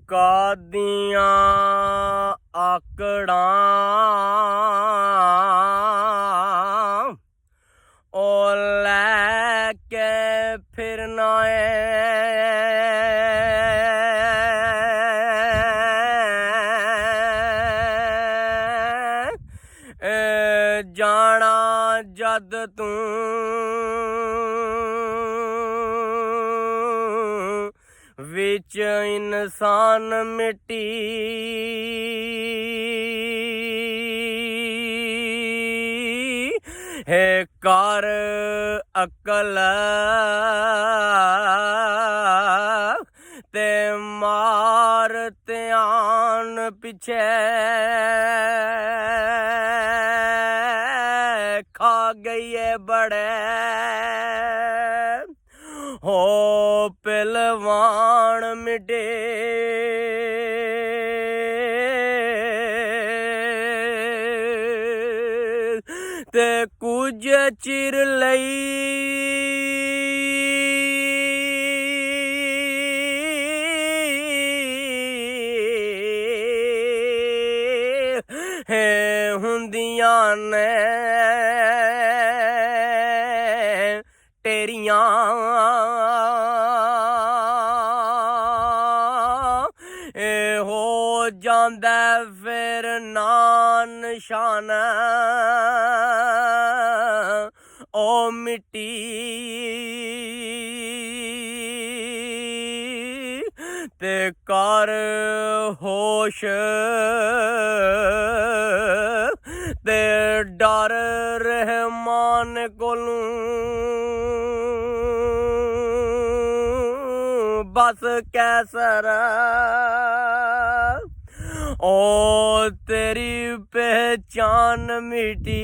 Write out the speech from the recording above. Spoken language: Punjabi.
ਕਾਦੀਆਂ ਆਕੜਾਂ ਉਹ ਲੈ ਕੇ ਫਿਰਨਾ ਜਾਣਾ ਜਦ ਤੂੰ ਵਿੱਚ ਇਨਸਾਨ ਮਿੱਟੀ ਹੈ ਕਰ ਅਕਲ ਤੇ ਮਾਰ ਧਿਆਨ ਪਿੱਛੇ ਖਾ ਗਈ ਏ ਬੜੇ ਹੋ ਪਹਿਲਵਾਨ ਮਿਟੇ ਤੇ ਕੁਝ ਚਿਰ ਲਈ ਹੈ ਹੁੰਦੀਆਂ ਨੇ ਤੇਰੀਆਂ ਹੋ ਜਾਂਦਾ ਫਿਰ ਨਾ ਨਿਸ਼ਾਨ ਉਹ ਮਿੱਟੀ ਤੇ ਕਰ ਹੋਸ਼ ਤੇ ਡਰ ਰਹਿਮਾਨ ਕੋਲੋਂ ਬਸ ਕੈਸਰ ਉਹ ਤੇਰੀ ਪਹਿਚਾਨ ਮਿਟੀ